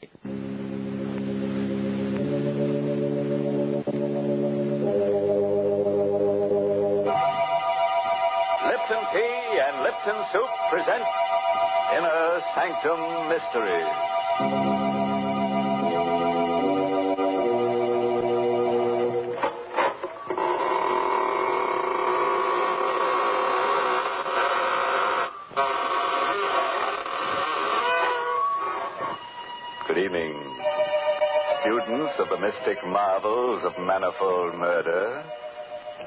Lipton Tea and Lipton Soup present Inner Sanctum Mysteries. Good evening, students of the mystic marvels of manifold murder.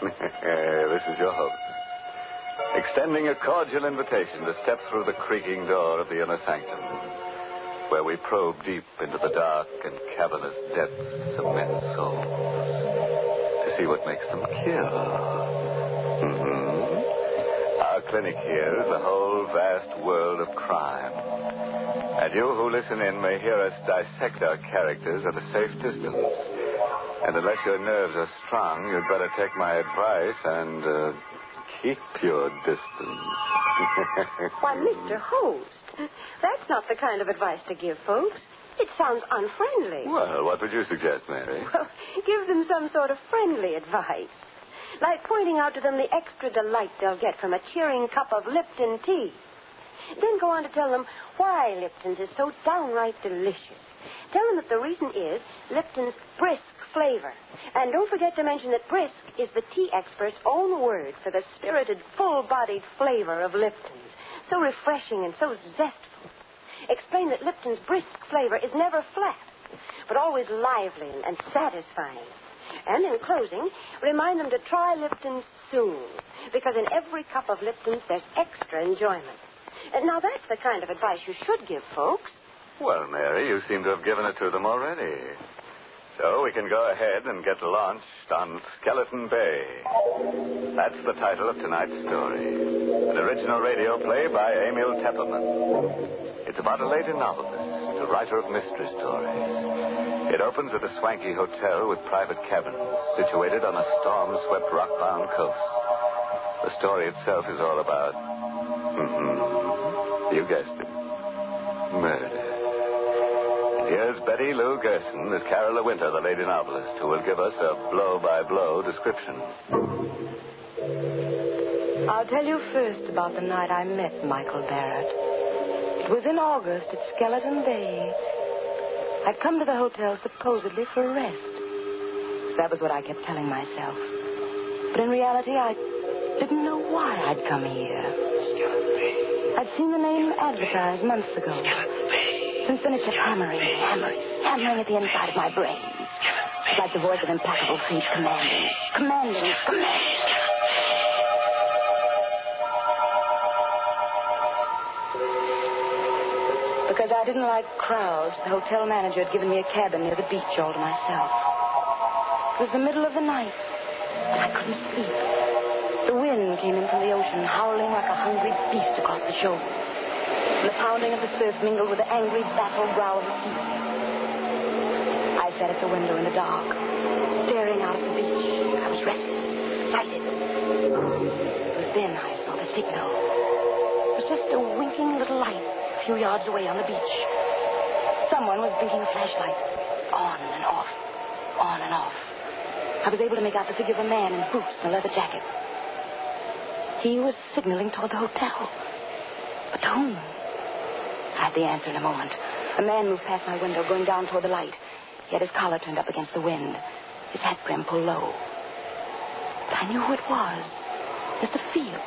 This is your host, extending a cordial invitation to step through the creaking door of the inner sanctum, where we probe deep into the dark and cavernous depths of men's souls to see what makes them kill. Our clinic here is a whole vast world of crime. And you who listen in may hear us dissect our characters at a safe distance. And unless your nerves are strong, you'd better take my advice and keep your distance. Why, Mr. Host, that's not the kind of advice to give folks. It sounds unfriendly. Well, what would you suggest, Mary? Well, give them some sort of friendly advice. Like pointing out to them the extra delight they'll get from a cheering cup of Lipton tea. Then go on to tell them why Lipton's is so downright delicious. Tell them that the reason is Lipton's brisk flavor. And don't forget to mention that brisk is the tea expert's own word for the spirited, full-bodied flavor of Lipton's. So refreshing and so zestful. Explain that Lipton's brisk flavor is never flat, but always lively and satisfying. And in closing, remind them to try Lipton's soon, because in every cup of Lipton's there's extra enjoyment. And now that's the kind of advice you should give folks. Well, Mary, you seem to have given it to them already. So we can go ahead and get launched on Skeleton Bay. That's the title of tonight's story. An original radio play by Emil Tepperman. It's about a lady novelist, a writer of mystery stories. It opens at a swanky hotel with private cabins situated on a storm-swept rock-bound coast. The story itself is all about... You guessed it. Murder. Here's Betty Lou Gerson as Carol De Winter, the lady novelist, who will give us a blow-by-blow description. I'll tell you first about the night I met Michael Barrett. It was in August at Skeleton Bay. I'd come to the hotel supposedly for a rest. That was what I kept telling myself. But in reality, I didn't know why I'd come here. I'd seen the name advertised months ago. Since then, it kept hammering at the inside of my brain. It's like the voice of implacable fate commanding. Because I didn't like crowds, the hotel manager had given me a cabin near the beach all to myself. It was the middle of the night, and I couldn't sleep. The wind came in from the ocean, howling like a hungry beast across the shoals. And the pounding of the surf mingled with the angry, baffled growl of the sea. I sat at the window in the dark, staring out at the beach. I was restless, excited. It was then I saw the signal. It was just a winking little light a few yards away on the beach. Someone was blinking a flashlight, on and off, on and off. I was able to make out the figure of a man in boots and a leather jacket. He was signaling toward the hotel. But to whom? I had the answer in a moment. A man moved past my window, going down toward the light. He had his collar turned up against the wind, his hat brim pulled low. But I knew who it was. Just a feel.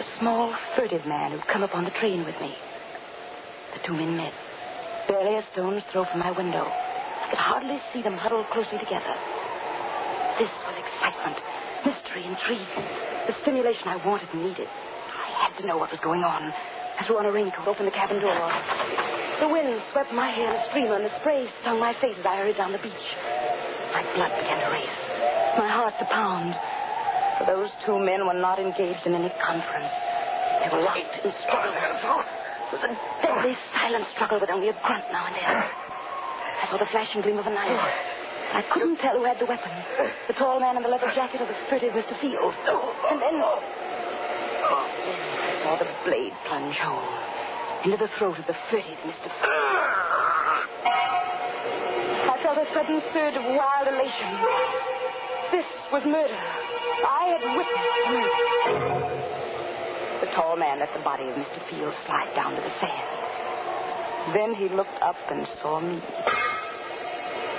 The small, furtive man who'd come up on the train with me. The two men met, barely a stone's throw from my window. I could hardly see them huddled closely together. This was excitement, mystery, intrigue. The stimulation I wanted and needed. I had to know what was going on. I threw on a raincoat, opened the cabin door. The wind swept my hair in a streamer, and the spray stung my face as I hurried down the beach. My blood began to race, my heart to pound. For those two men were not engaged in any conference. They were locked in struggle. It was a deadly, silent struggle with only a grunt now and then. I saw the flashing gleam of a knife. I couldn't tell who had the weapon. The tall man in the leather jacket or the furtive Mr. Field. And then saw the blade plunge home into the throat of the furtive Mr. sudden surge of wild elation. This was murder. I had witnessed murder. The tall man let the body of Mr. Field slide down to the sand. Then he looked up and saw me.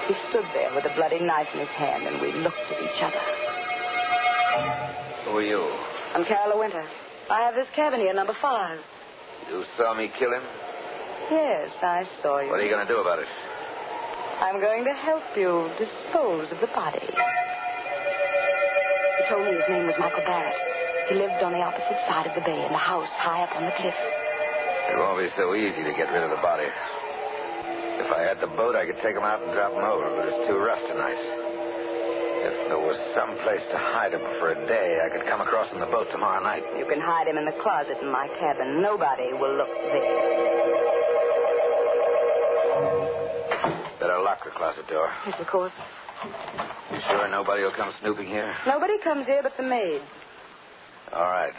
He stood there with a bloody knife in his hand, and we looked at each other. Who are you? I'm Carol Winter. I have this cabin here, number 5. You saw me kill him? Yes, I saw you. What are you going to do about it? I'm going to help you dispose of the body. He told me his name was Michael Barrett. He lived on the opposite side of the bay in the house high up on the cliff. It won't be so easy to get rid of the body. If I had the boat, I could take him out and drop him over, but it's too rough tonight. If there was some place to hide him for a day, I could come across in the boat tomorrow night. You can hide him in the closet in my cabin. Nobody will look there. Better lock the closet door. Yes, of course. You sure nobody will come snooping here? Nobody comes here but the maid. All right.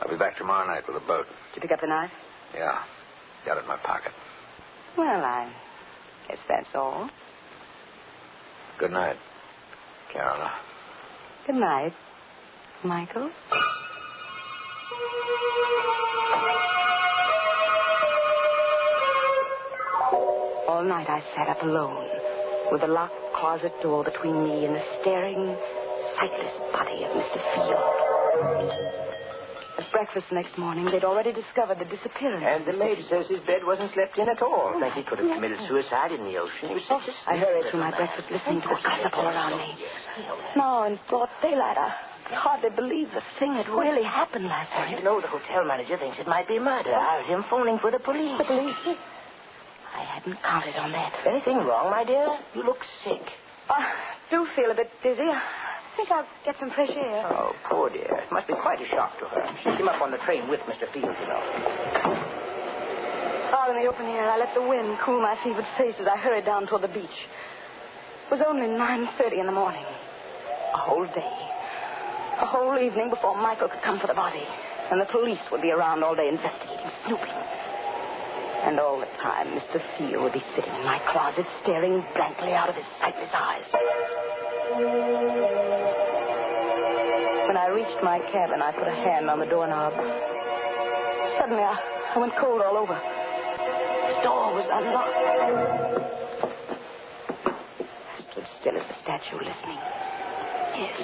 I'll be back tomorrow night with a boat. Did you pick up the knife? Yeah. Got it in my pocket. Well, I guess that's all. Good night, Carola. Good night, Michael. All night I sat up alone, with the locked closet door between me and the staring, sightless body of Mr. Field. At breakfast next morning, they'd already discovered the disappearance. And the maid says his bed wasn't slept in at all. I think he could have committed suicide in the ocean. He was such a I hurried through my breakfast listening to the gossip all around me. Now, in broad daylight, I hardly believe the thing had really happened last night. You know, the hotel manager thinks it might be murder. I heard him phoning for the police. The police? I hadn't counted on that. Anything wrong, my dear? You look sick. I do feel a bit dizzy. I think I'll get some fresh air. Oh, poor dear. It must be quite a shock to her. She came up on the train with Mr. Field, you know. Out in the open air, I let the wind cool my fevered face as I hurried down toward the beach. It was only 9:30 in the morning. A whole day. A whole evening before Michael could come for the body. And the police would be around all day investigating, snooping. And all the time, Mr. Field would be sitting in my closet, staring blankly out of his sightless eyes. When I reached my cabin, I put a hand on the doorknob. Suddenly, I went cold all over. The door was unlocked. I stood still as a statue, listening. Yes,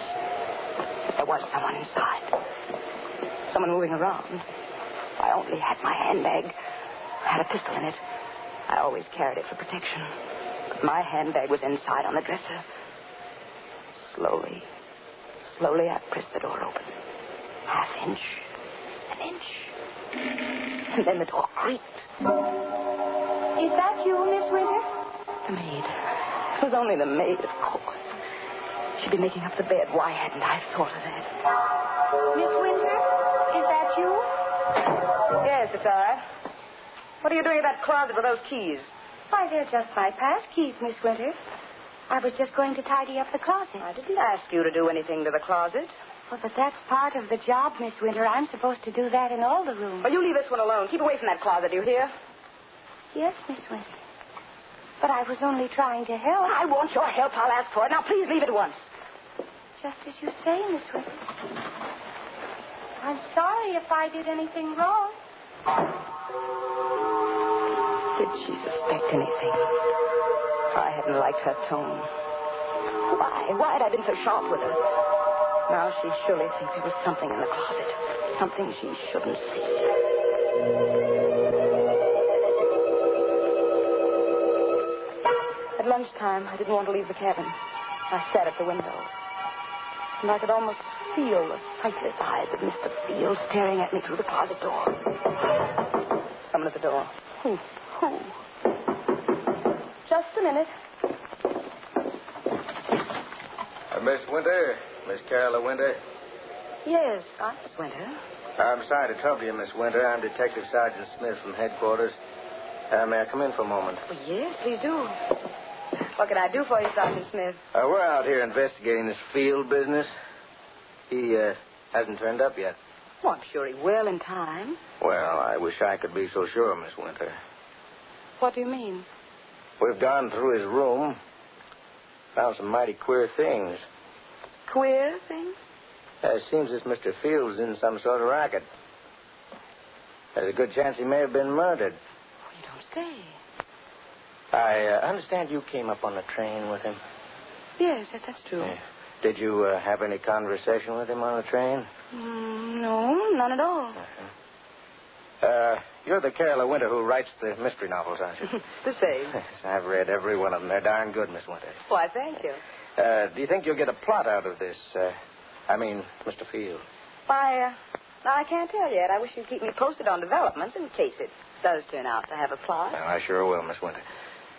there was someone inside. Someone moving around. I only had my handbag. I had a pistol in it. I always carried it for protection. But my handbag was inside on the dresser. Slowly, I pressed the door open. Half inch, an inch. And then the door creaked. Is that you, Miss Winter? The maid. It was only the maid, of course. She'd be making up the bed. Why hadn't I thought of that? Miss Winter, is that you? Yes, it's I. What are you doing in that closet with those keys? Why, they're just my pass keys, Miss Winter. I was just going to tidy up the closet. I didn't ask you to do anything to the closet. Well, but that's part of the job, Miss Winter. I'm supposed to do that in all the rooms. Well, you leave this one alone. Keep away from that closet, do you hear? Yes, Miss Winter. But I was only trying to help. I want your help. I'll ask for it. Now, please leave it at once. Just as you say, Miss Winter. I'm sorry if I did anything wrong. Did she suspect anything? I hadn't liked her tone. Why had I been so sharp with her? Now she surely thinks there was something in the closet. Something she shouldn't see. At lunchtime, I didn't want to leave the cabin. I sat at the window. And I could almost feel the sightless eyes of Mr. Field staring at me through the closet door. Someone at the door. Who? Just a minute. Miss Winter? Miss Carola Winter? Yes, I'm Miss Winter. I'm sorry to trouble you, Miss Winter. I'm Detective Sergeant Smith from headquarters. May I come in for a moment? Oh, yes, please do. What can I do for you, Sergeant Smith? We're out here investigating this Field business. He hasn't turned up yet. Oh, I'm sure he will in time. Well, I wish I could be so sure, Miss Winter. What do you mean? We've gone through his room, Found some mighty queer things. Queer things? It seems this Mr. Fields is in some sort of racket. There's a good chance he may have been murdered. You don't say. I understand you came up on the train with him. Yes, that's true. Yeah. Did you have any conversation with him on the train? No, none at all. You're the Carolyn Winter who writes the mystery novels, aren't you? The same. Yes, I've read every one of them. They're darn good, Miss Winter. Why, thank you. Do you think you'll get a plot out of this? Mr. Field. Why, I can't tell yet. I wish you'd keep me posted on developments in case it does turn out to have a plot. Well, I sure will, Miss Winter.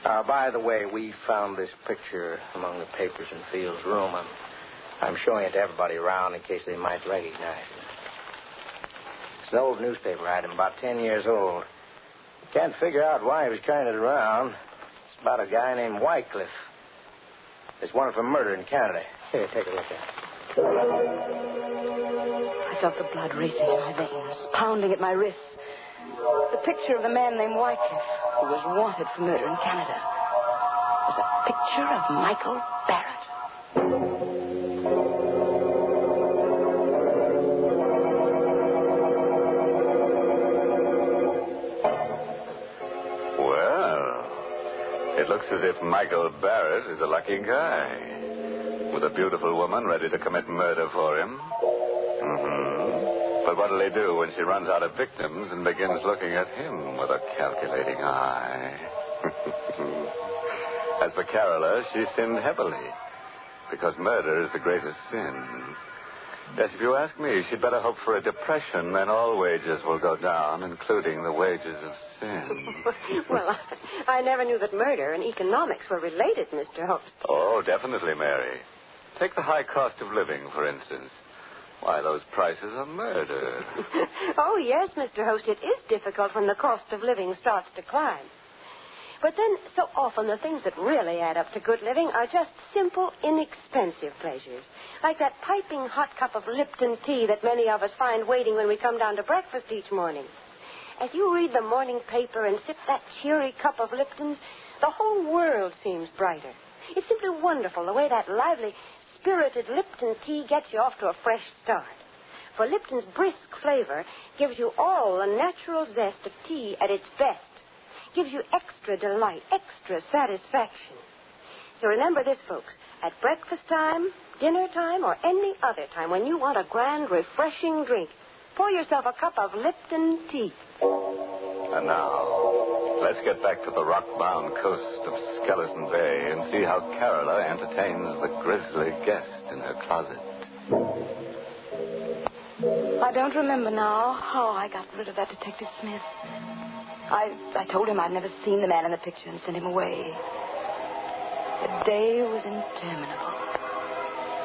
By the way, we found this picture among the papers in Field's room. I'm showing it to everybody around in case they might recognize it. It's an old newspaper item, about 10 years old. Can't figure out why he was carrying it around. It's about a guy named Wycliffe. There's wanted for murder in Canada. Here, take a look at it. I felt the blood racing in my veins, pounding at my wrists. The picture of the man named Wycliffe, who was wanted for murder in Canada, was a picture of Michael Barrett. It looks as if Michael Barrett is a lucky guy, with a beautiful woman ready to commit murder for him. But what'll he do when she runs out of victims and begins looking at him with a calculating eye? As for Carola, she sinned heavily, because murder is the greatest sin. Yes, if you ask me, she'd better hope for a depression, then all wages will go down, including the wages of sin. Well, I never knew that murder and economics were related, Mr. Host. Oh, definitely, Mary. Take the high cost of living, for instance. Why, those prices are murder. Oh, yes, Mr. Host, it is difficult when the cost of living starts to climb. But then, so often, the things that really add up to good living are just simple, inexpensive pleasures. Like that piping hot cup of Lipton tea that many of us find waiting when we come down to breakfast each morning. As you read the morning paper and sip that cheery cup of Lipton's, the whole world seems brighter. It's simply wonderful the way that lively, spirited Lipton tea gets you off to a fresh start. For Lipton's brisk flavor gives you all the natural zest of tea at its best. Gives you extra delight, extra satisfaction. So remember this, folks. At breakfast time, dinner time, or any other time, when you want a grand, refreshing drink, pour yourself a cup of Lipton tea. And now, let's get back to the rock-bound coast of Skeleton Bay and see how Carola entertains the grisly guest in her closet. I don't remember now how I got rid of that Detective Smith. I told him I'd never seen the man in the picture and sent him away. The day was interminable.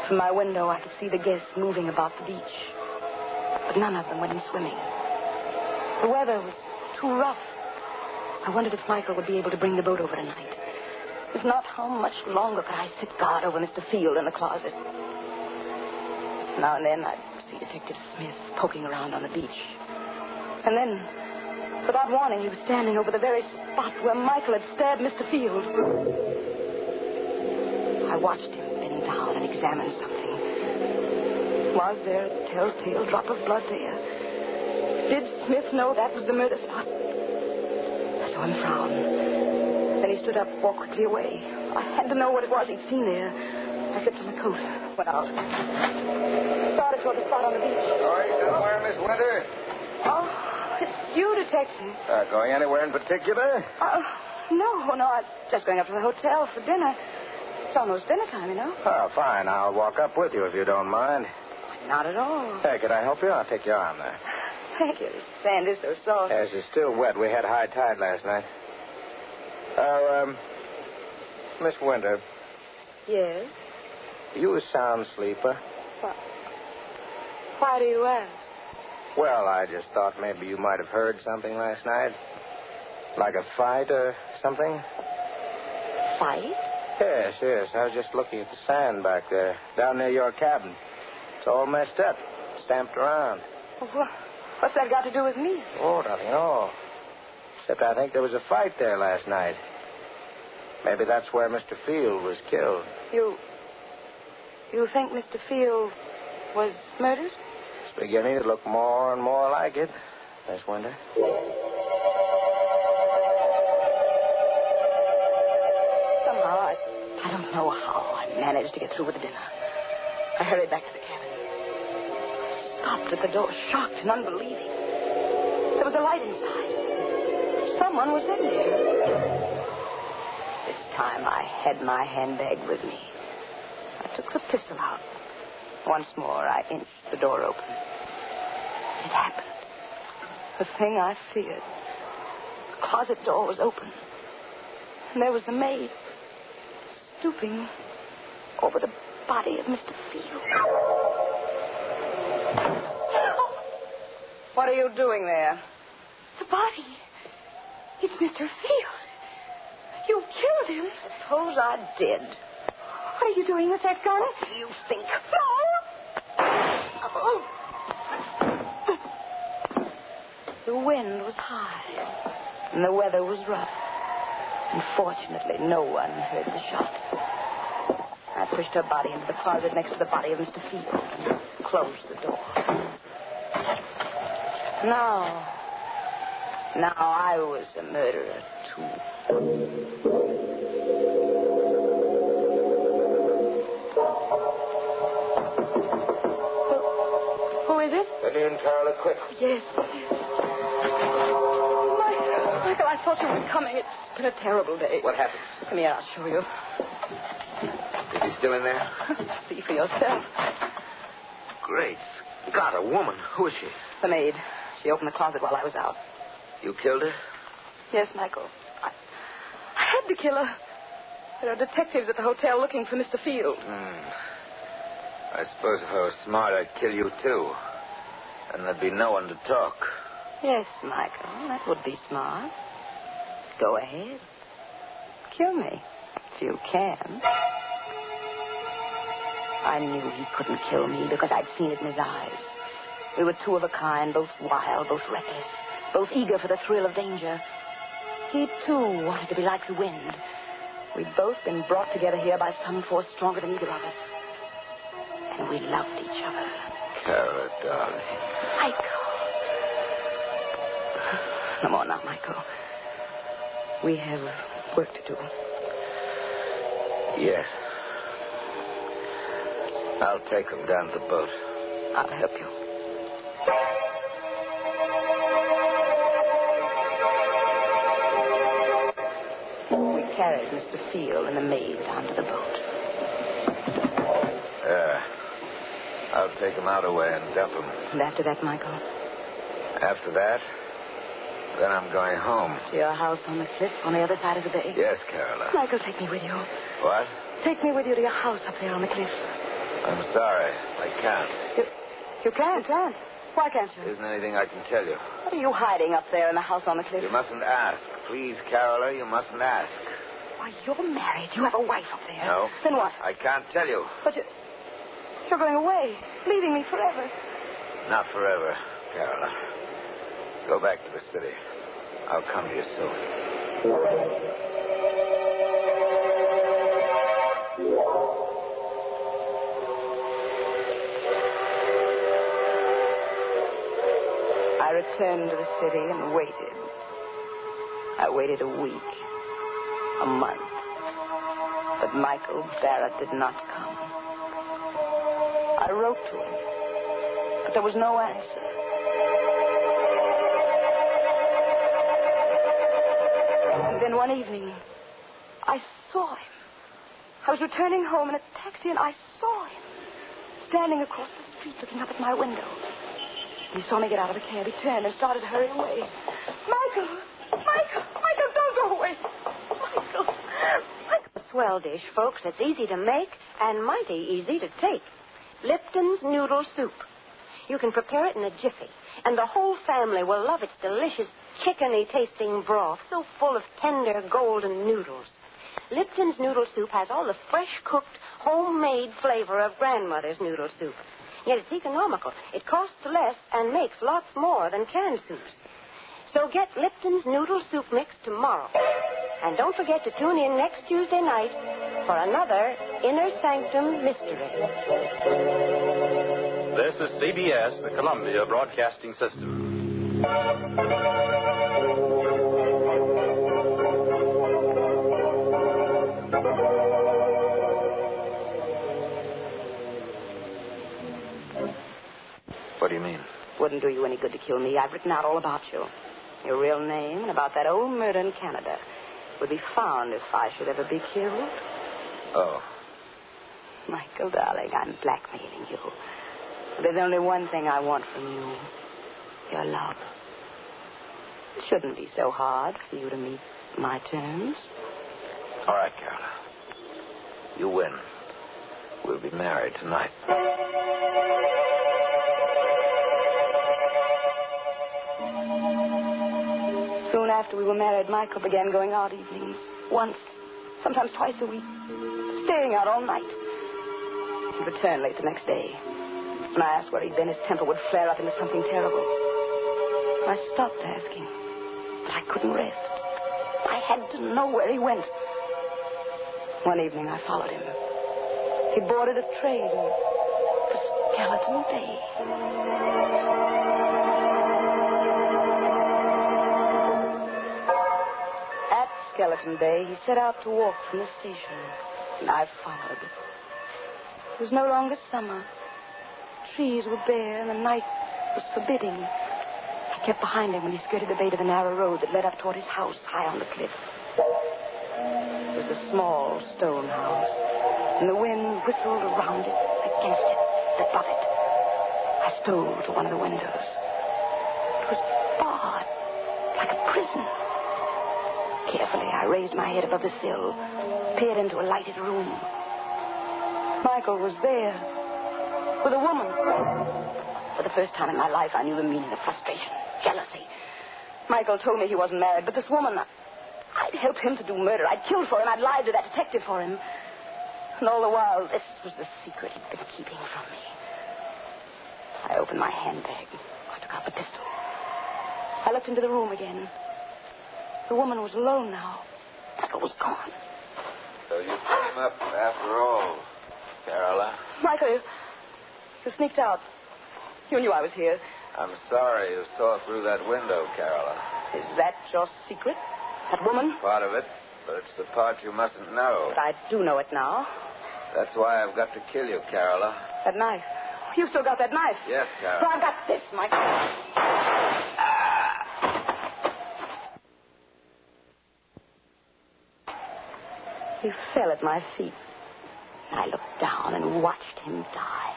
From my window, I could see the guests moving about the beach. But none of them went in swimming. The weather was too rough. I wondered if Michael would be able to bring the boat over tonight. If not, how much longer could I sit guard over Mr. Field in the closet? Now and then, I'd see Detective Smith poking around on the beach. And then, without warning, he was standing over the very spot where Michael had stabbed Mr. Field. I watched him bend down and examine something. Was there a telltale drop of blood there? Did Smith know that was the murder spot? I saw him frown. Then he stood up, walked quickly away. I had to know what it was he'd seen there. I slipped on my coat, went out. Started toward the spot on the beach. Going somewhere, Miss Winter? Oh, it's you, Detective. Going anywhere in particular? No, I'm just going up to the hotel for dinner. It's almost dinner time, you know. Oh, fine. I'll walk up with you if you don't mind. Not at all. Hey, could I help you? I'll take your arm there. Thank you. The sand is so soft. Yes, it's still wet. We had high tide last night. Miss Winter. Yes? You a sound sleeper? What? Why do you ask? Well, I just thought maybe you might have heard something last night. Like a fight or something. Fight? Yes. I was just looking at the sand back there, down near your cabin. It's all messed up, stamped around. What's that got to do with me? Oh, nothing at all. Except I think there was a fight there last night. Maybe that's where Mr. Field was killed. You think Mr. Field was murdered? It's beginning to look more and more like it, Miss Winter. Somehow, I don't know how I managed to get through with the dinner. I hurried back to the cabin. Stopped at the door, shocked and unbelieving. There was a light inside. Someone was in there. This time I had my handbag with me. I took the pistol out. Once more, I inched the door open. It happened. The thing I feared. The closet door was open. And there was the maid, stooping over the body of Mr. Field. What are you doing there? The body. It's Mr. Field. You killed him. Suppose I did. What are you doing with that gun? What do you think? No! Oh. The wind was high, and the weather was rough. Unfortunately, no one heard the shot. I pushed her body into the closet next to the body of Mr. Field and closed the door. Now I was a murderer, too. Who is it? Let in, Carla, quick. Yes. Michael, I thought you were coming. It's been a terrible day. What happened? Come here, I'll show you. Is he still in there? See for yourself. Great Scott, a woman. Who is she? The maid. She opened the closet while I was out. You killed her? Yes, Michael. I had to kill her. There are detectives at the hotel looking for Mr. Field. I suppose if I was smart, I'd kill you, too. And there'd be no one to talk. Yes, Michael, that would be smart. Go ahead. Kill me, if you can. I knew he couldn't kill me because I'd seen it in his eyes. We were two of a kind, both wild, both reckless, both eager for the thrill of danger. He, too, wanted to be like the wind. We'd both been brought together here by some force stronger than either of us. And we loved each other. Carla, darling. Michael. No more now, Michael. We have work to do. Yes. I'll take them down to the boat. I'll help you. We carried Mr. Field and the maid down to the boat. I'll take them out away and dump them. And after that, Michael? After that, then I'm going home. To your house on the cliff on the other side of the bay? Yes, Carola. Michael, take me with you. What? Take me with you to your house up there on the cliff. I'm sorry. I can't. You can't? You can't? Why can't you? There isn't anything I can tell you. What are you hiding up there in the house on the cliff? You mustn't ask. Please, Carola, you mustn't ask. Why, you're married. You have a wife up there. No. Then what? I can't tell you. But you're going away, leaving me forever. Not forever, Carola. Go back to the city. I'll come to you soon. I returned to the city and waited. I waited a week, a month. But Michael Barrett did not come. I wrote to him, but there was no answer. And then one evening, I saw him. I was returning home in a taxi, and I saw him standing across the street looking up at my window. He saw me get out of the cab. He turned and started to hurry away. Michael! Michael! Michael, don't go away! Michael! A swell dish, folks, that's easy to make and mighty easy to take. Lipton's Noodle Soup. You can prepare it in a jiffy, and the whole family will love its delicious, chickeny-tasting broth, so full of tender, golden noodles. Lipton's Noodle Soup has all the fresh-cooked, homemade flavor of grandmother's noodle soup. Yet it's economical. It costs less and makes lots more than canned soups. So get Lipton's Noodle Soup Mix tomorrow. And don't forget to tune in next Tuesday night for another Inner Sanctum Mystery. This is CBS, the Columbia Broadcasting System. What do you mean? Wouldn't do you any good to kill me. I've written out all about you. Your real name and about that old murder in Canada would be found if I should ever be killed. Oh. Michael, darling, I'm blackmailing you. There's only one thing I want from you. Your love. It shouldn't be so hard for you to meet my terms. All right, Carola. You win. We'll be married tonight. Soon after we were married, Michael began going out evenings. Once, sometimes twice a week. Staying out all night. He'd return late the next day. When I asked where he'd been, his temper would flare up into something terrible. I stopped asking, but I couldn't rest. I had to know where he went. One evening, I followed him. He boarded a train for Skeleton Bay. At Skeleton Bay, he set out to walk from the station, and I followed. It was no longer summer. Trees were bare, and the night was forbidding. I kept behind him when he skirted the bay to the narrow road that led up toward his house high on the cliff. It was a small stone house, and the wind whistled around it, against it, above it. I stole to one of the windows. It was barred, like a prison. Carefully, I raised my head above the sill, peered into a lighted room. Michael was there, with a woman. For the first time in my life, I knew the meaning of frustration, jealousy. Michael told me he wasn't married, but this woman, I'd helped him to do murder. I'd killed for him. I'd lied to that detective for him. And all the while, this was the secret he'd been keeping from me. I opened my handbag. I took out the pistol. I looked into the room again. The woman was alone now. Michael was gone. So you came up after all, Carola. Michael, you sneaked out. You knew I was here. I'm sorry you saw through that window, Carola. Is that your secret? That woman? Part of it, but it's the part you mustn't know. But I do know it now. That's why I've got to kill you, Carola. That knife. You still got that knife? Yes, Carola. Well, I've got this, Michael. He fell at my feet. I looked down and watched him die.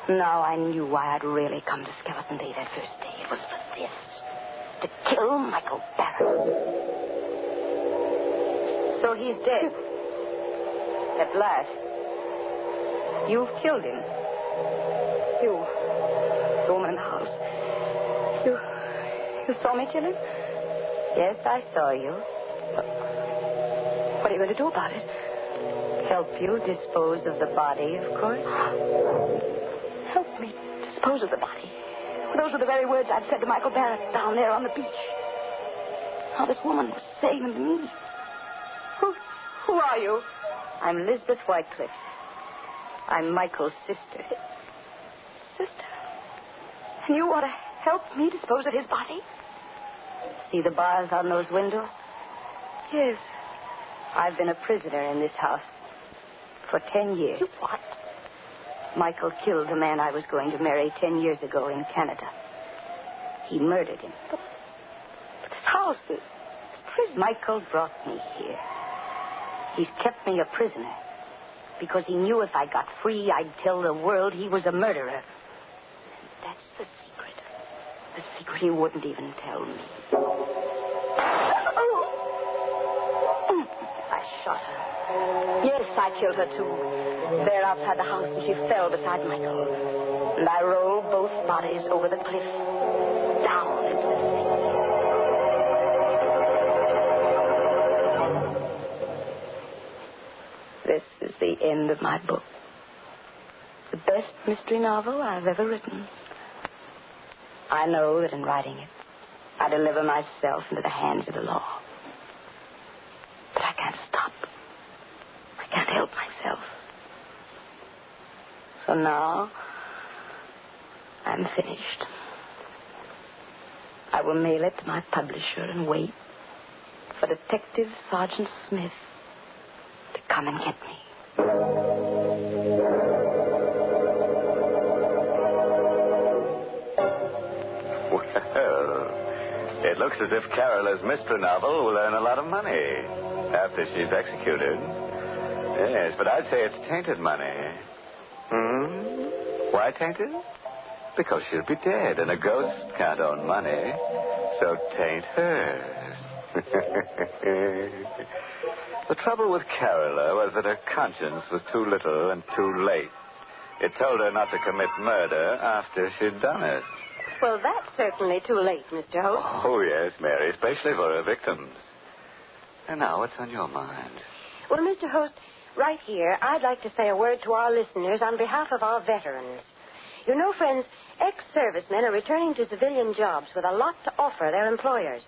Now I knew why I'd really come to Skeleton Bay that first day. It was for this. To kill Michael Barrett. So he's dead. At last. You've killed him. You. The woman in the house. You saw me kill him? Yes, I saw you. What are you going to do about it? Help you dispose of the body, of course. Help me dispose of the body. Those were the very words I'd said to Michael Barrett down there on the beach. How this woman was saying them to me. Who are you? I'm Lisbeth Whitecliffe. I'm Michael's sister. Sister? And you want to help me dispose of his body? See the bars on those windows? Yes. I've been a prisoner in this house for 10 years. You what? Michael killed the man I was going to marry 10 years ago in Canada. He murdered him. But this house, this prison... Michael brought me here. He's kept me a prisoner because he knew if I got free, I'd tell the world he was a murderer. And that's the secret. The secret he wouldn't even tell me. I shot her. Yes, I killed her, too. There outside the house, and she fell beside Michael. And I rolled both bodies over the cliff, down into the sea. This is the end of my book. The best mystery novel I've ever written. I know that in writing it, I deliver myself into the hands of the law. So now, I'm finished. I will mail it to my publisher and wait for Detective Sergeant Smith to come and get me. Well, it looks as if Carola's mystery novel will earn a lot of money after she's executed. Yes, but I'd say it's tainted money. Why tainted? Because she'll be dead, and a ghost can't own money, so taint hers. The trouble with Carola was that her conscience was too little and too late. It told her not to commit murder after she'd done it. Well, that's certainly too late, Mr. Host. Oh, yes, Mary, especially for her victims. And now, what's on your mind? Well, Mr. Host, right here, I'd like to say a word to our listeners on behalf of our veterans. You know, friends, ex-servicemen are returning to civilian jobs with a lot to offer their employers.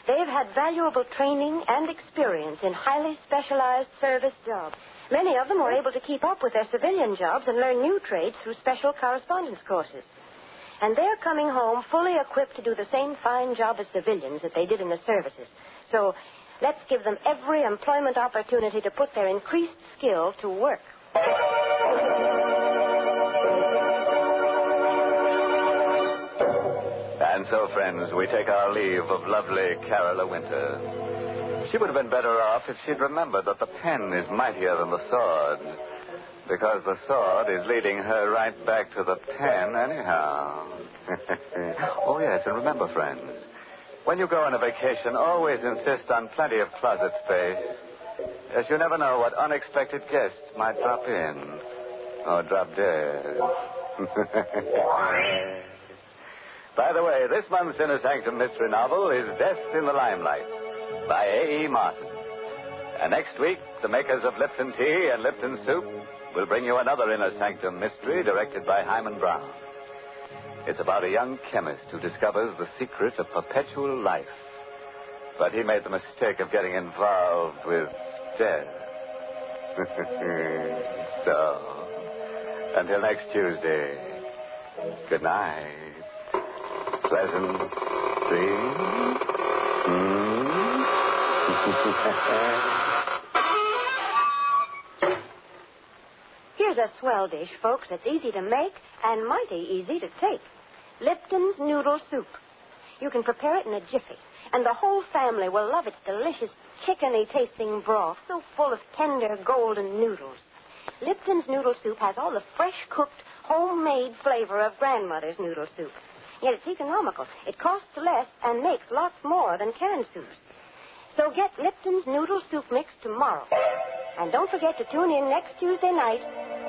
They've had valuable training and experience in highly specialized service jobs. Many of them were able to keep up with their civilian jobs and learn new trades through special correspondence courses. And they're coming home fully equipped to do the same fine job as civilians that they did in the services. So let's give them every employment opportunity to put their increased skill to work. And so, friends, we take our leave of lovely Carola Winter. She would have been better off if she'd remembered that the pen is mightier than the sword, because the sword is leading her right back to the pen anyhow. Oh, yes, and remember, friends, when you go on a vacation, always insist on plenty of closet space, as you never know what unexpected guests might drop in or drop dead. By the way, this month's Inner Sanctum mystery novel is Death in the Limelight by A.E. Martin. And next week, the makers of Lipton Tea and Lipton Soup will bring you another Inner Sanctum mystery directed by Hyman Brown. It's about a young chemist who discovers the secret of perpetual life. But he made the mistake of getting involved with death. So, until next Tuesday, good night. Pleasant dreams. Here's a swell dish, folks, that's easy to make and mighty easy to take. Lipton's Noodle Soup. You can prepare it in a jiffy, and the whole family will love its delicious chickeny-tasting broth, so full of tender golden noodles. Lipton's Noodle Soup has all the fresh-cooked, homemade flavor of grandmother's noodle soup. Yet it's economical. It costs less and makes lots more than canned soups. So get Lipton's Noodle Soup Mix tomorrow. And don't forget to tune in next Tuesday night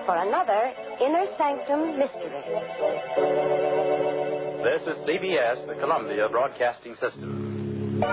for another Inner Sanctum Mystery. This is CBS, the Columbia Broadcasting System.